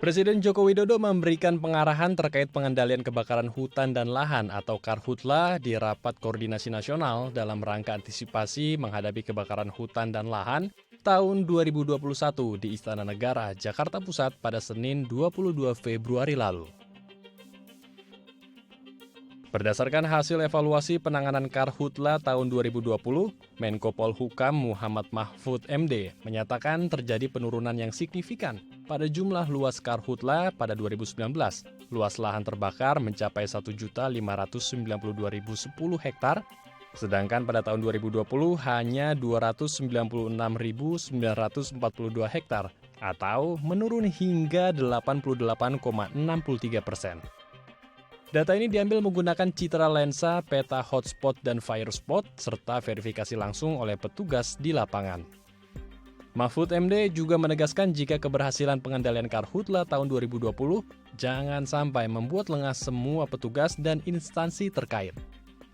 Presiden Joko Widodo memberikan pengarahan terkait pengendalian kebakaran hutan dan lahan atau Karhutla di Rapat Koordinasi Nasional dalam rangka antisipasi menghadapi kebakaran hutan dan lahan tahun 2021 di Istana Negara, Jakarta Pusat pada Senin 22 Februari lalu. Berdasarkan hasil evaluasi penanganan Karhutla tahun 2020, Menko Polhukam Muhammad Mahfud MD menyatakan terjadi penurunan yang signifikan pada jumlah luas Karhutla pada 2019. Luas lahan terbakar mencapai 1.592.010 hektar, sedangkan pada tahun 2020 hanya 296.942 hektar atau menurun hingga 88,63%. Data ini diambil menggunakan citra lensa, peta hotspot dan fire spot, serta verifikasi langsung oleh petugas di lapangan. Mahfud MD juga menegaskan jika keberhasilan pengendalian Karhutla tahun 2020 jangan sampai membuat lengah semua petugas dan instansi terkait.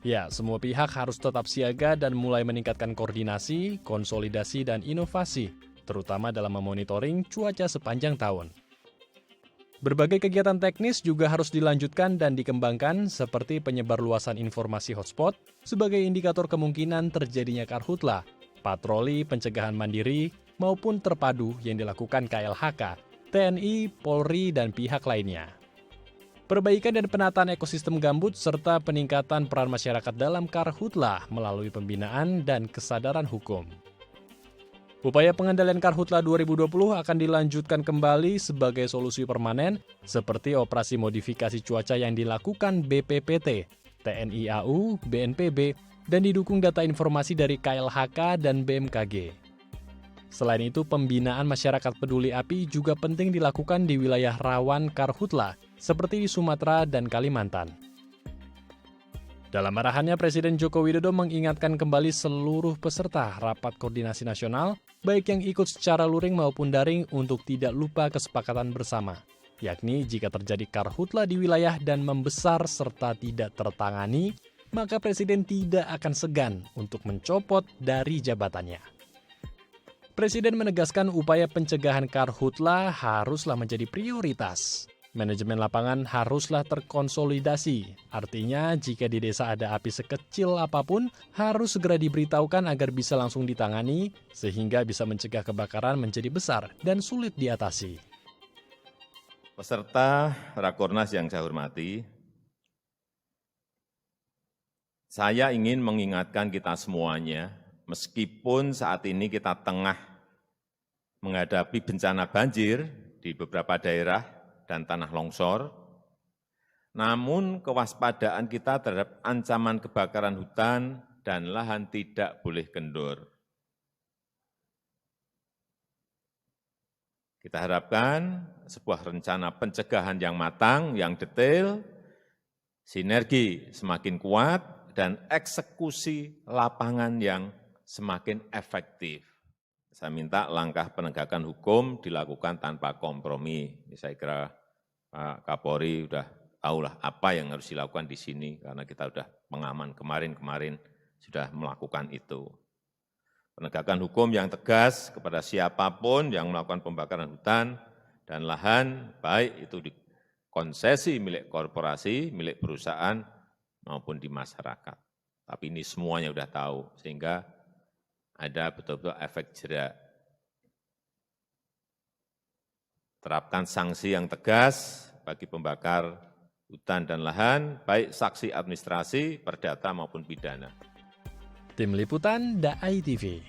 Ya, semua pihak harus tetap siaga dan mulai meningkatkan koordinasi, konsolidasi, dan inovasi, terutama dalam memonitoring cuaca sepanjang tahun. Berbagai kegiatan teknis juga harus dilanjutkan dan dikembangkan seperti penyebarluasan informasi hotspot sebagai indikator kemungkinan terjadinya Karhutla, patroli pencegahan mandiri maupun terpadu yang dilakukan KLHK, TNI, Polri, dan pihak lainnya. Perbaikan dan penataan ekosistem gambut serta peningkatan peran masyarakat dalam Karhutla melalui pembinaan dan kesadaran hukum. Upaya pengendalian Karhutla 2020 akan dilanjutkan kembali sebagai solusi permanen seperti operasi modifikasi cuaca yang dilakukan BPPT, TNI AU, BNPB, dan didukung data informasi dari KLHK dan BMKG. Selain itu, pembinaan masyarakat peduli api juga penting dilakukan di wilayah rawan Karhutla seperti di Sumatera dan Kalimantan. Dalam arahannya, Presiden Joko Widodo mengingatkan kembali seluruh peserta Rapat Koordinasi Nasional, baik yang ikut secara luring maupun daring untuk tidak lupa kesepakatan bersama, yakni jika terjadi Karhutla di wilayah dan membesar serta tidak tertangani, maka Presiden tidak akan segan untuk mencopot dari jabatannya. Presiden menegaskan upaya pencegahan Karhutla haruslah menjadi prioritas. Manajemen lapangan haruslah terkonsolidasi. Artinya, jika di desa ada api sekecil apapun, harus segera diberitahukan agar bisa langsung ditangani, sehingga bisa mencegah kebakaran menjadi besar dan sulit diatasi. Peserta Rakornas yang saya hormati, saya ingin mengingatkan kita semuanya, meskipun saat ini kita tengah menghadapi bencana banjir di beberapa daerah, dan tanah longsor, namun kewaspadaan kita terhadap ancaman kebakaran hutan dan lahan tidak boleh kendor. Kita harapkan sebuah rencana pencegahan yang matang, yang detail, sinergi semakin kuat, dan eksekusi lapangan yang semakin efektif. Saya minta langkah penegakan hukum dilakukan tanpa kompromi. Saya kira Pak Kapolri sudah tahulah apa yang harus dilakukan di sini, karena kita sudah pengaman kemarin sudah melakukan itu. Penegakan hukum yang tegas kepada siapapun yang melakukan pembakaran hutan dan lahan, baik itu di konsesi milik korporasi, milik perusahaan, maupun di masyarakat. Tapi ini semuanya sudah tahu, sehingga ada betul-betul efek jerak. Terapkan sanksi yang tegas bagi pembakar hutan dan lahan, baik sanksi administrasi, perdata maupun pidana. Tim Liputan, DAI TV.